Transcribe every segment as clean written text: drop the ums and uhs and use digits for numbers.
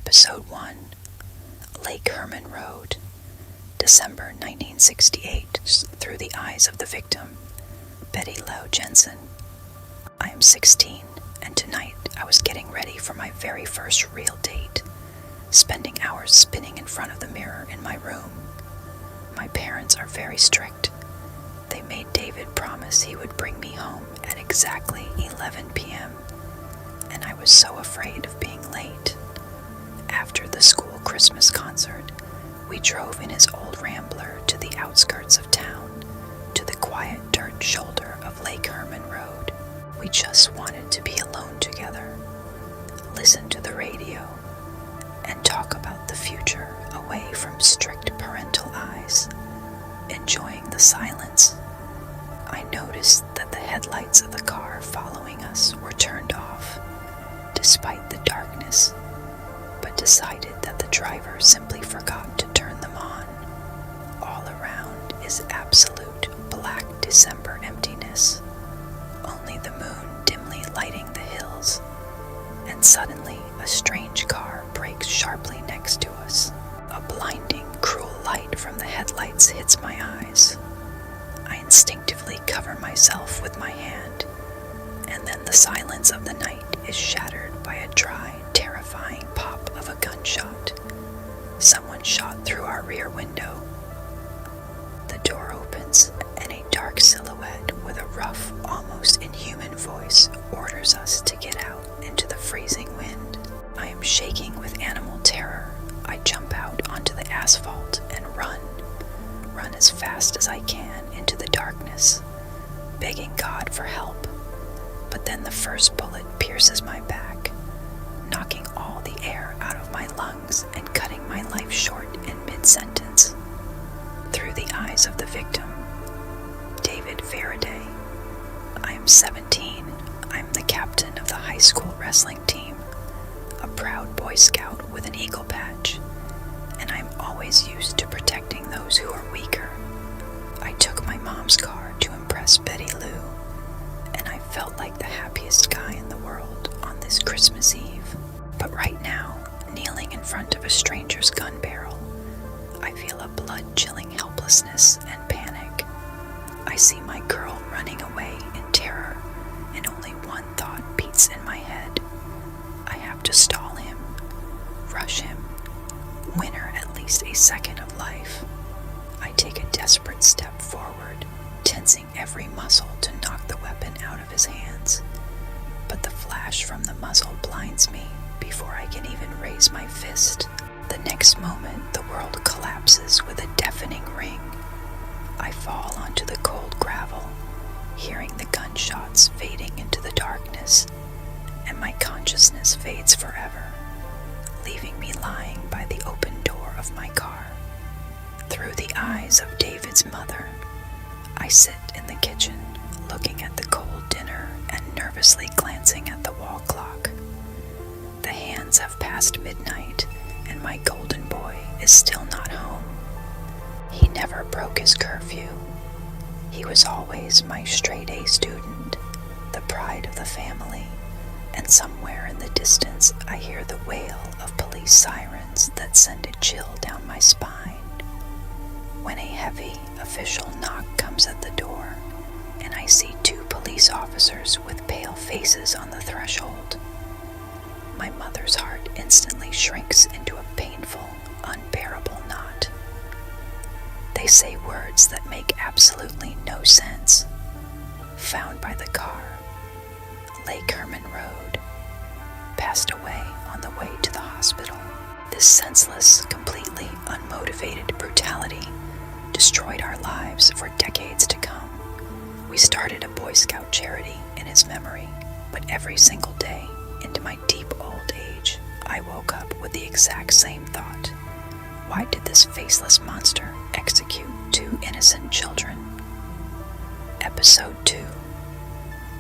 Episode 1, Lake Herman Road, December 1968, through the eyes of the victim, Betty Lou Jensen. I am 16, and tonight I was getting ready for my very first real date, spending hours spinning in front of the mirror in my room. My parents are very strict. They made David promise he would bring me home at exactly 11 p.m., and I was so afraid of being late. After the school Christmas concert, we drove in his old Rambler to the outskirts of town, to the quiet dirt shoulder of Lake Herman Road. We just wanted to be alone together, listen to the radio, and talk about the future away from strict parental eyes, enjoying the silence. I noticed that the headlights of the car following us were turned off, despite the darkness, but decided that the driver simply forgot to turn them on. All around is absolute black December emptiness, only the moon dimly lighting the hills, and suddenly a strange car brakes sharply next to us. A blinding, cruel light from the headlights hits my eyes. I instinctively cover myself with my hand, and then the silence of the night is shattered by a dry, terrifying pop of a gunshot. Someone shot through our rear window. The door opens, and a dark silhouette with a rough, almost inhuman voice orders us to get out into the freezing wind. I am shaking with animal terror. I jump out onto the asphalt and run as fast as I can into the darkness, begging God for help. But then the first bullet pierces my back, knocking all the air out of my lungs and cutting my life short in mid-sentence. Through the eyes of the victim, David Faraday. I am 17. I am the captain of the high school wrestling team, a proud Boy Scout with an eagle badge, and I am always used to protecting those who are weaker. I took my mom's car to impress Betty Lou, and I felt like the happiest guy in the world on this Christmas Eve. But right now, kneeling in front of a stranger's gun barrel, I feel a blood-chilling helplessness and panic. I see my girl running away in terror, and only one thought beats in my head. I have to stall him, rush him, win her at least a second of life. I take a desperate step forward, tensing every muscle to knock the weapon out of his hands. But the flash from the muzzle blinds me before I can even raise my fist. The next moment, the world collapses with a deafening ring. I fall onto the cold gravel, hearing the gunshots fading into the darkness, and my consciousness fades forever, leaving me lying by the open door of my car. Through the eyes of David's mother, I sit in the kitchen, looking at the cold dinner and nervously glancing at the wall clock. The hands have passed midnight, and my golden boy is still not home. He never broke his curfew. He was always my straight-A student, the pride of the family, and somewhere in the distance I hear the wail of police sirens that send a chill down my spine. When a heavy, official knock comes at the door, and I see two police officers with pale faces on the threshold, my mother's heart instantly shrinks into a painful, unbearable knot. They say words that make absolutely no sense. Found by the car, Lake Herman Road, passed away on the way to the hospital. This senseless, completely unmotivated brutality destroyed our lives for decades to come. We started a Boy Scout charity in his memory, but every single day, into my deep old age, I woke up with the exact same thought. Why did this faceless monster execute two innocent children? Episode 2,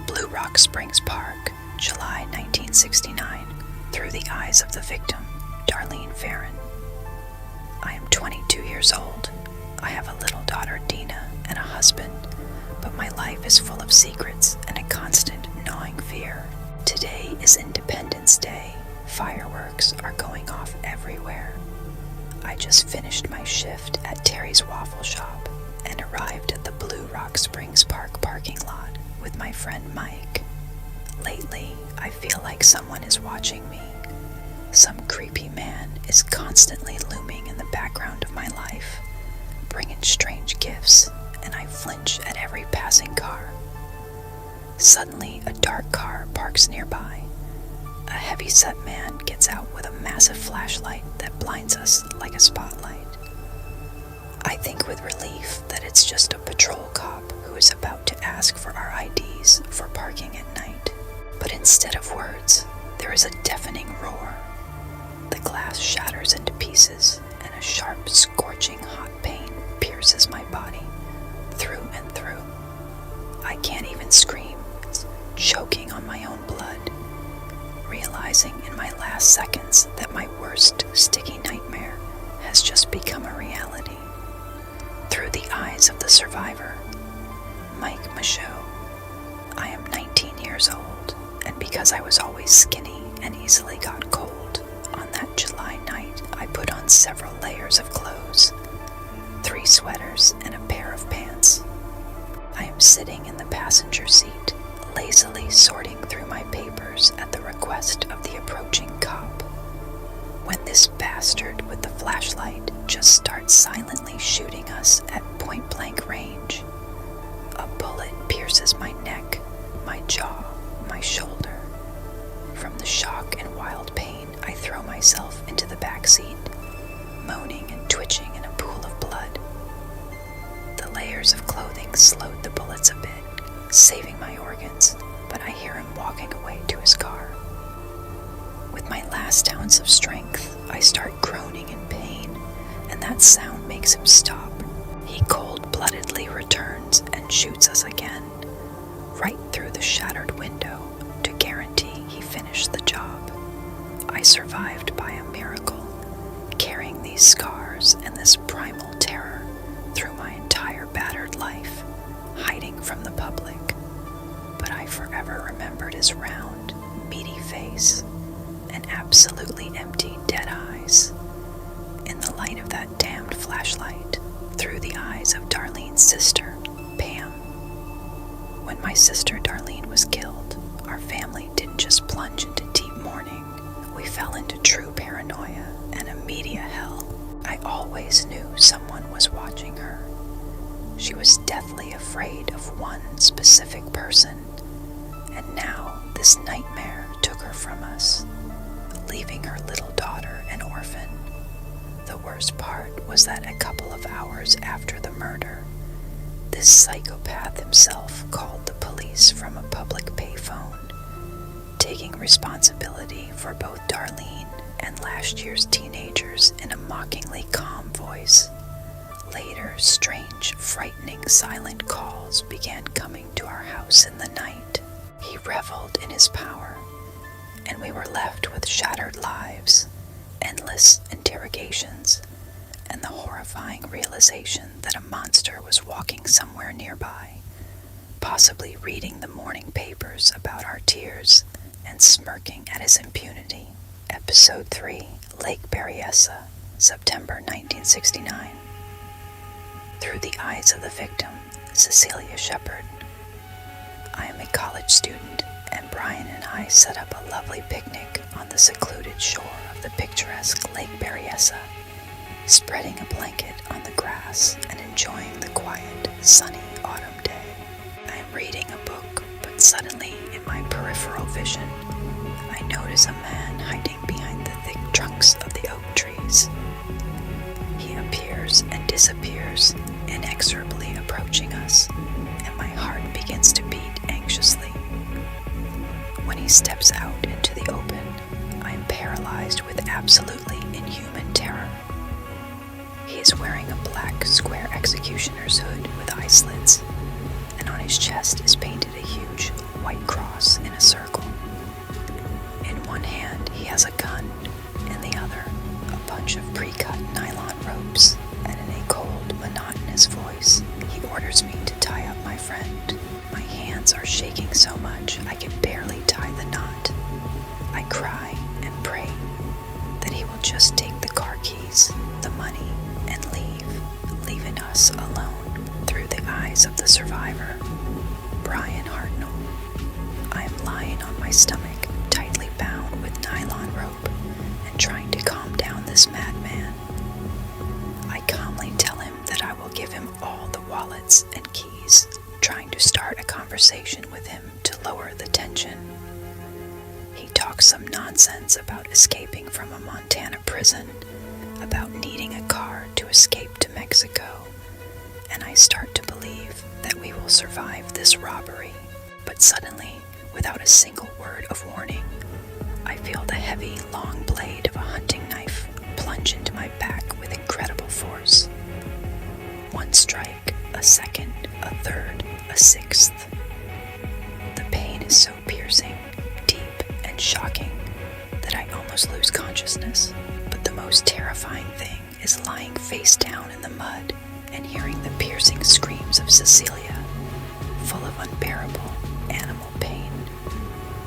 Blue Rock Springs Park, July 1969, through the eyes of the victim, Darlene Farron. I am 22 years old. I have a little daughter, Dina, and a husband, but my life is full of secrets and a constant gnawing fear. Today is Independence Day. Fireworks are going off just finished my shift at Terry's Waffle Shop and arrived at the Blue Rock Springs Park parking lot with my friend Mike. Lately, I feel like someone is watching me. Some creepy man is constantly looming in the background of my life, bringing strange gifts, and I flinch at every passing car. Suddenly, a dark car parks nearby. A heavy-set man gets out with a massive flashlight that blinds us like a spotlight. I think with relief that it's just a patrol cop who is about to ask for our IDs for parking at night. But instead of words, there is a deafening roar. The glass shatters into pieces, and a sharp, scorching hot pain pierces my body, through and through. I can't even scream, choking on my own blood, realizing in my last seconds that my worst sticky nightmare has just become a reality. Through the eyes of the survivor, Mike Michaud. I am 19 years old, and because I was always skinny and easily got cold, on that July night I put on several layers of clothes, 3 sweaters and a pair of pants. I am sitting in the passenger seat, lazily sorting through my papers at the request of the approaching cop, when this bastard with the flashlight just starts silently shooting us at point-blank range. A bullet pierces my neck, my jaw, my shoulder. From the shock and wild pain, I throw myself into the back seat, moaning and twitching in a pool of blood. The layers of clothing slowed the bullets a bit, saving my organs, but I hear him walking away to his car. With my last ounce of strength, I start groaning in pain, and that sound makes him stop. He cold-bloodedly returns and shoots us again, right through the shattered window, to guarantee he finished the job. I survived by a miracle, carrying these scars and this primal terror through my entire battered life, hiding from the public. But I forever remembered his round, meaty face and absolutely empty, dead eyes. In the light of that damned flashlight, through the eyes of Darlene's sister, Pam. When my sister Darlene was killed, our family didn't just plunge into deep mourning. We fell into true paranoia and a media hell. I always knew someone was watching her. She was deathly afraid of one specific person, and now this nightmare took her from us, leaving her little daughter an orphan. The worst part was that a couple of hours after the murder, this psychopath himself called the police from a public payphone, taking responsibility for both Darlene and last year's teenagers in a mockingly calm voice. Later, strange, frightening, silent calls began coming to our house in the night. He reveled in his power, and we were left with shattered lives, endless interrogations, and the horrifying realization that a monster was walking somewhere nearby, possibly reading the morning papers about our tears and smirking at his impunity. Episode 3, Lake Berryessa, September 1969. Through the eyes of the victim, Cecilia Shepard. I am a college student, and Brian and I set up a lovely picnic on the secluded shore of the picturesque Lake Berryessa, spreading a blanket on the grass and enjoying the quiet, sunny autumn day. I am reading a book, but suddenly, in my peripheral vision, I notice a man hiding behind the thick trunks of the oak trees. He appears and disappears, inexorably approaching us, and my heart begins to beat anxiously. When he steps out into the open, I am paralyzed with absolutely inhuman terror. He is wearing a black square executioner's hood with eye slits, and on his chest is painted a huge white cross in a circle. In one hand he has a gun, in the other a bunch of pre-cut nylon ropes, and in a cold, monotonous voice he orders me to tie up my friend. My hands are shaking so much I can barely tie the knot. I cry and pray that he will just take the car keys keys, the money, and leaving us alone through the eyes of the survivor, Brian Hartnell. I am lying on my stomach, tightly bound with nylon rope, and trying to calm down this madman. I calmly tell him that I will give him all the wallets and keys, trying to start a conversation with him to lower the tension. He talks some nonsense about escaping from a Montana prison, about needing a car to escape to Mexico, and I start to believe that we will survive this robbery. But suddenly, without a single word of warning, I feel the heavy, long blade of a hunting knife plunge into my back with incredible force. One strike, a second, a third, a sixth. The pain is so piercing, deep, and shocking that I almost lose consciousness. But the most terrifying thing is lying face down in the mud and hearing the piercing screams of Cecilia, full of unbearable animal pain,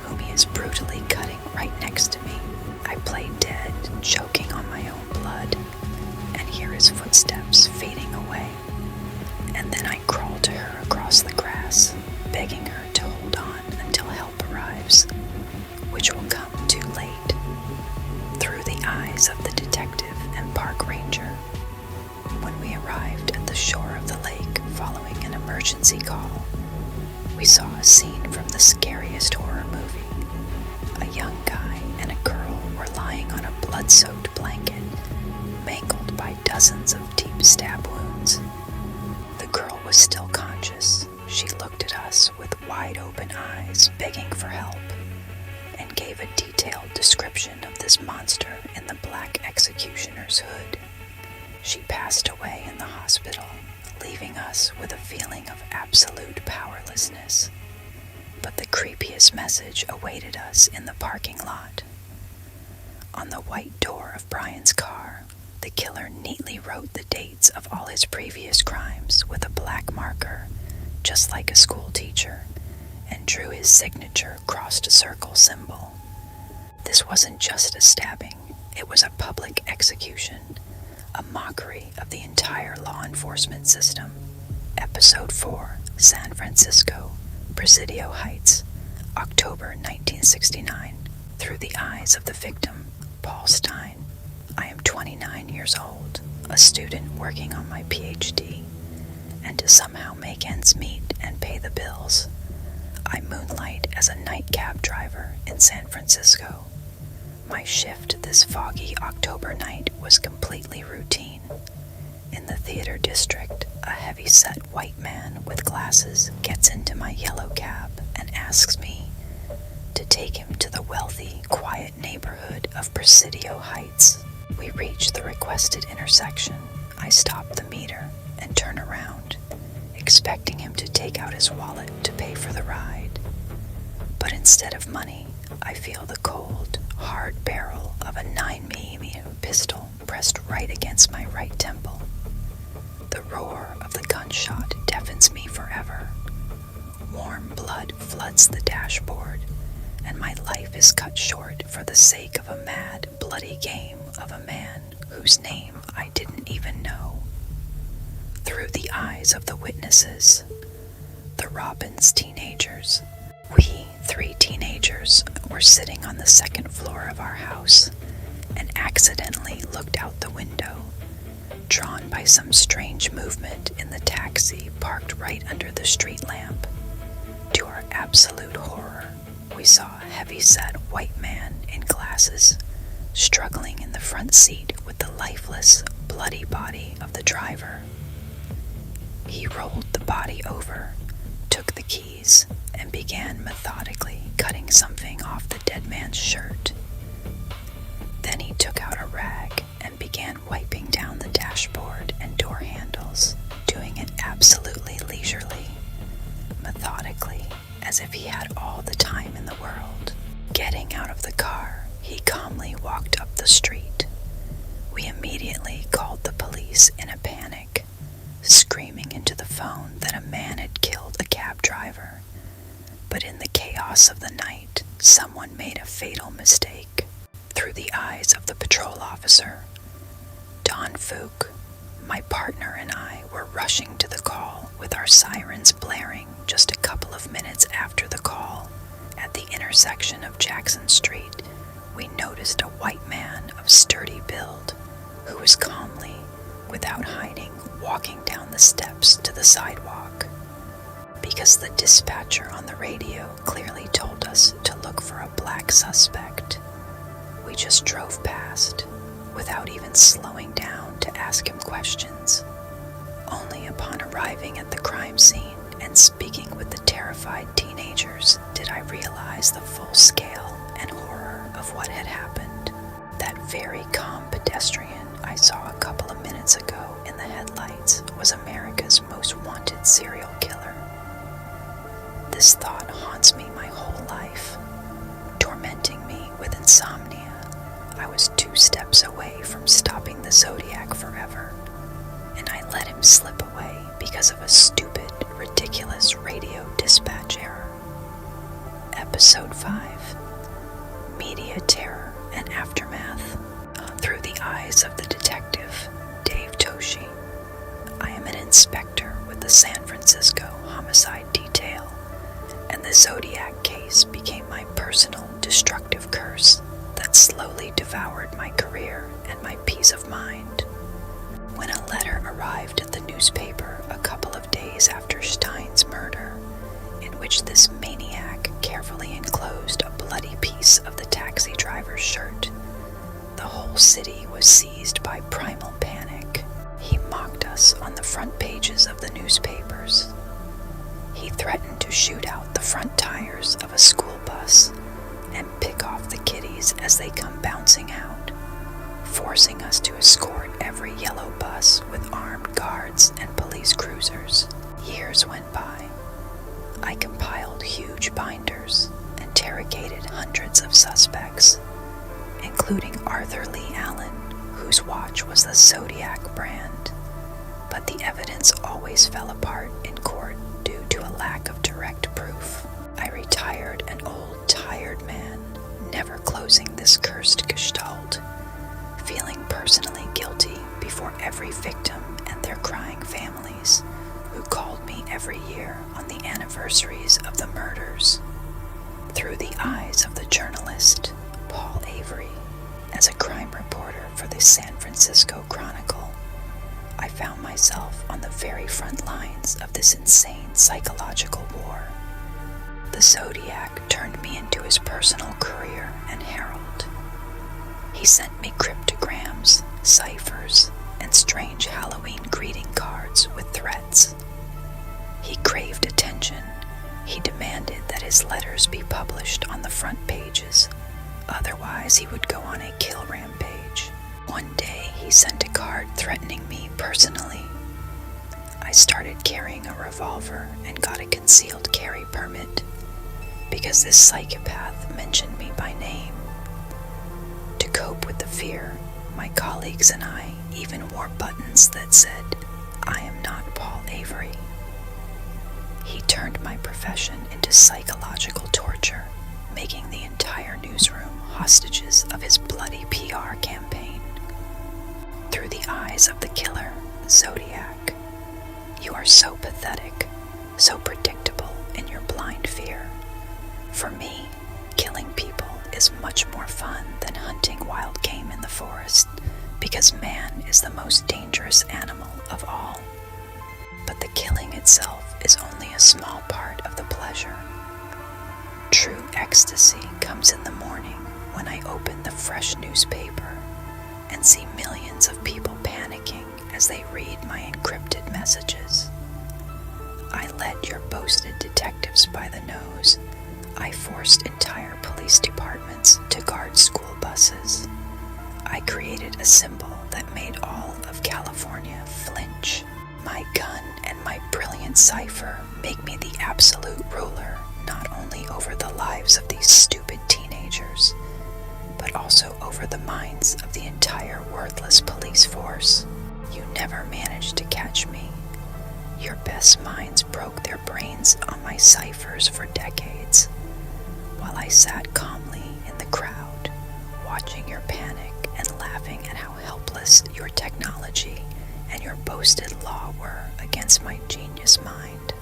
whom he is brutally cutting right next to me. I play dead, choking on my own blood, and hear his footsteps fading away. And then I crawl to her across the grass, begging her to hold on until help arrives, which will come too late. Through the eyes of the detective and park ranger, when we arrived at the shore of the lake following an emergency call, we saw a scene from the scariest horror movie. A young guy and a girl were lying on a blood-soaked blanket, mangled by dozens of deep stab wounds. The girl was still conscious. She looked at us with wide-open eyes, begging for help, and gave a detailed description of this monster in the black executioner's hood. She passed away in the hospital, leaving us with a feeling of absolute powerlessness. But the creepiest message awaited us in the parking lot. On the white door of Brian's car, the killer neatly wrote the dates of all his previous crimes with a black marker, just like a school teacher, and drew his signature across a circle symbol. This wasn't just a stabbing, it was a public execution, a mockery of the entire law enforcement system. Episode 4, San Francisco, Presidio Heights, October 1969. Through the eyes of the victim, Paul Stein. I am 29 years old, a student working on my PhD, and to somehow make ends meet and pay the bills, I moonlight as a night cab driver in San Francisco. My shift this foggy October night was completely routine. In the theater district, a heavy-set white man with glasses gets into my yellow cab and asks me to take him to the wealthy, quiet neighborhood of Presidio Heights. We reach the requested intersection. I stop the meter and turn around, expecting him to take out his wallet to pay for the ride. But instead of money, I feel the cold, hard barrel of a 9mm pistol pressed right against my right temple. The roar of the gunshot deafens me forever. Warm blood floods the dashboard, and my life is cut short for the sake of a mad, bloody game of a man whose name I didn't even know. Through the eyes of the witnesses, the Robbins teenagers, we 3 teenagers were sitting on the second floor of our house and accidentally looked out the window, drawn by some strange movement in the taxi parked right under the street lamp. To our absolute horror, we saw a heavy-set white man in glasses struggling in the front seat with the lifeless, bloody body of the driver. He rolled the body over, took the keys, and began methodically cutting something off the dead man's shirt. Then he took out a rag and began wiping down the dashboard and door handles, doing it absolutely leisurely, methodically, as if he had all the time in the world. Getting out of the car, he calmly walked up the street. We immediately called the police in a panic, screaming into the phone that a man had killed a cab driver. But in the chaos of the night, someone made a fatal mistake. Through the eyes of the patrol officer, Don Fook. My partner and I were rushing to the call with our sirens blaring just a couple of minutes after the call. At the intersection of Jackson Street, we noticed a white man of sturdy build who was calmly, without hiding, walking down the steps to the sidewalk. Because the dispatcher on the radio clearly told us to look for a black suspect, we just drove past without even slowing down to ask him questions. Only upon arriving at the crime scene and speaking with the terrified teenagers did I realize the full scale and horror of what had happened. That very calm pedestrian I saw a couple of minutes ago in the headlights was America's most wanted serial killer. This thought haunts me my whole life, tormenting me with insomnia. I was 2 steps away from stopping the Zodiac forever, and I let him slip away because of a stupid, ridiculous radio dispatch error. Episode 5: Media Terror and Aftermath. Through the eyes of the detective, Dave Toshi. I am an inspector with the San Francisco Homicide Detail, and the Zodiac case became my personal destructive curse that slowly devoured my career and my peace of mind. When a letter arrived at the newspaper a couple of days after Stein's murder, in which this maniac carefully enclosed a bloody piece of the taxi driver's shirt, the whole city was seized by primal panic. He mocked us on the front pages of the newspapers. He threatened to shoot out the front tires of a school bus and pick off the kiddies as they come bouncing out, forcing us to escort every yellow bus with armed guards and police cruisers. Years went by. I compiled huge binders, interrogated hundreds of suspects, including Arthur Lee Allen, whose watch was the Zodiac brand, but the evidence always fell apart in court due to a lack of direct proof. I retired an old, tired man, never closing this cursed gestalt, feeling personally guilty before every victim and their crying families, who called me every year on the anniversaries of the murders. Through the eyes of the journalist, Paul Avery, as a crime reporter for the San Francisco Chronicle, I found myself on the very front lines of this insane psychological war. The Zodiac turned me into his personal courier and herald. He sent me cryptograms, ciphers, and strange Halloween greeting cards with threats. He craved attention. He demanded that his letters be published on the front pages. Otherwise, he would go on a kill rampage. One day, he sent a card threatening me personally. I started carrying a revolver and got a concealed carry permit because this psychopath mentioned me by name. To cope with the fear, my colleagues and I even wore buttons that said, "I am not Paul Avery." He turned my profession into psychological torture, making the entire newsroom hostages of his bloody PR campaign. Through the eyes of the killer, Zodiac, you are so pathetic, so predictable in your blind fear. For me, killing people is much more fun than hunting wild game in the forest, because man is the most dangerous animal of all. But the killing itself is only a small part of the pleasure. True ecstasy comes in the morning when I open the fresh newspaper and see millions of people panicking as they read my encrypted messages. I led your boasted detectives by the nose. I forced entire police departments to guard school buses. I created a symbol that made all of California flinch. My gun and my brilliant cipher make me the absolute ruler, not only over the lives of these stupid teenagers, but also over the minds of the entire worthless police force. You never managed to catch me. Your best minds broke their brains on my ciphers for decades, while I sat calmly in the crowd, watching your panic and laughing at how helpless your technology chronology and your boasted law were against my genius mind.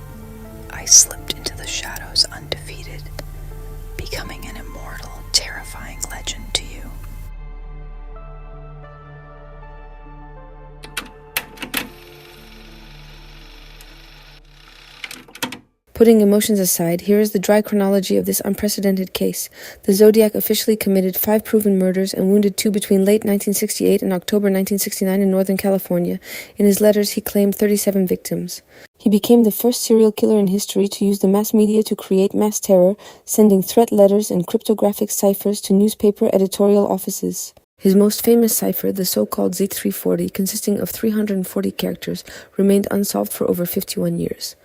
I slipped into the shadows undefeated, becoming an immortal, terrifying legend to you. Putting emotions aside, here is the dry chronology of this unprecedented case. The Zodiac officially committed 5 proven murders and wounded 2 between late 1968 and October 1969 in Northern California. In his letters, he claimed 37 victims. He became the first serial killer in history to use the mass media to create mass terror, sending threat letters and cryptographic ciphers to newspaper editorial offices. His most famous cipher, the so-called Z340, consisting of 340 characters, remained unsolved for over 51 years.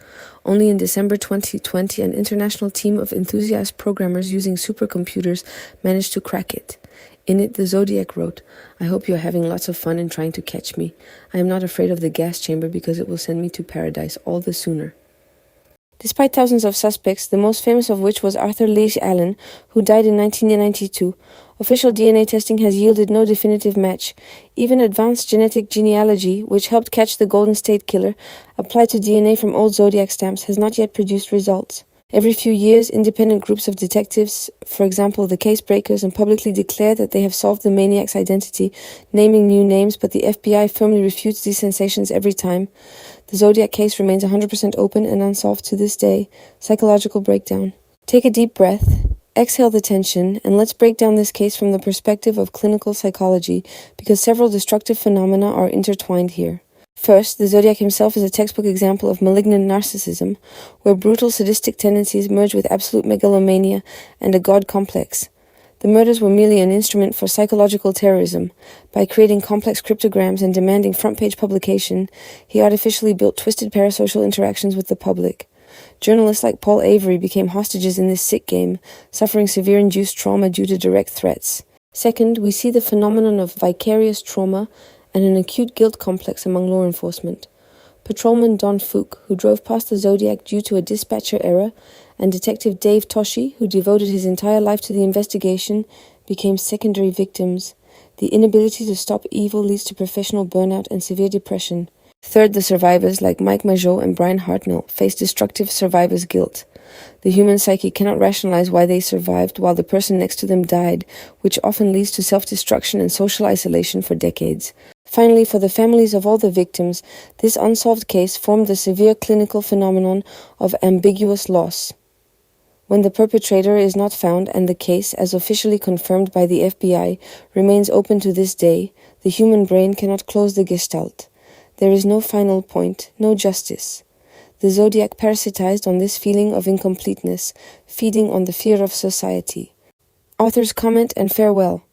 Only in December 2020, an international team of enthusiast programmers using supercomputers managed to crack it. In it, the Zodiac wrote, "I hope you are having lots of fun in trying to catch me. I am not afraid of the gas chamber because it will send me to paradise all the sooner." Despite thousands of suspects, the most famous of which was Arthur Leigh Allen, who died in 1992, official DNA testing has yielded no definitive match. Even advanced genetic genealogy, which helped catch the Golden State Killer, applied to DNA from old Zodiac stamps, has not yet produced results. Every few years, independent groups of detectives, for example the case breakers, and publicly declare that they have solved the maniac's identity, naming new names, but the FBI firmly refutes these sensations every time. The Zodiac case remains 100% open and unsolved to this day. Psychological breakdown. Take a deep breath, exhale the tension, and let's break down this case from the perspective of clinical psychology, because several destructive phenomena are intertwined here. First, the Zodiac himself is a textbook example of malignant narcissism, where brutal sadistic tendencies merge with absolute megalomania and a god complex. The murders were merely an instrument for psychological terrorism. By creating complex cryptograms and demanding front-page publication, he artificially built twisted parasocial interactions with the public. Journalists like Paul Avery became hostages in this sick game, suffering severe induced trauma due to direct threats. Second, we see the phenomenon of vicarious trauma and an acute guilt complex among law enforcement. Patrolman Don Fook, who drove past the Zodiac due to a dispatcher error, and Detective Dave Toshi, who devoted his entire life to the investigation, became secondary victims. The inability to stop evil leads to professional burnout and severe depression. Third, the survivors, like Mike Majot and Brian Hartnell, face destructive survivor's guilt. The human psyche cannot rationalize why they survived while the person next to them died, which often leads to self-destruction and social isolation for decades. Finally, for the families of all the victims, this unsolved case formed the severe clinical phenomenon of ambiguous loss. When the perpetrator is not found and the case, as officially confirmed by the FBI, remains open to this day, the human brain cannot close the gestalt. There is no final point, no justice. The Zodiac parasitized on this feeling of incompleteness, feeding on the fear of society. Author's comment and farewell.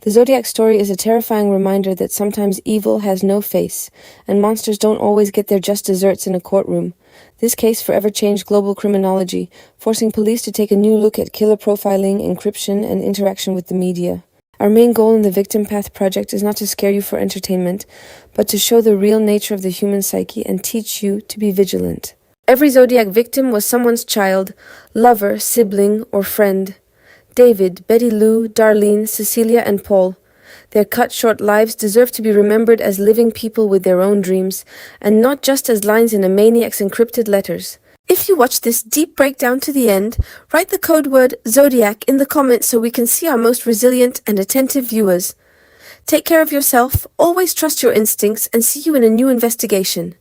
The Zodiac story is a terrifying reminder that sometimes evil has no face, and monsters don't always get their just desserts in a courtroom. This case forever changed global criminology, forcing police to take a new look at killer profiling, encryption, and interaction with the media. Our main goal in the Victim Path project is not to scare you for entertainment, but to show the real nature of the human psyche and teach you to be vigilant. Every Zodiac victim was someone's child, lover, sibling, or friend. David, Betty Lou, Darlene, Cecilia, and Paul. Their cut-short lives deserve to be remembered as living people with their own dreams, and not just as lines in a maniac's encrypted letters. If you watch this deep breakdown to the end, write the code word Zodiac in the comments so we can see our most resilient and attentive viewers. Take care of yourself, always trust your instincts, and see you in a new investigation.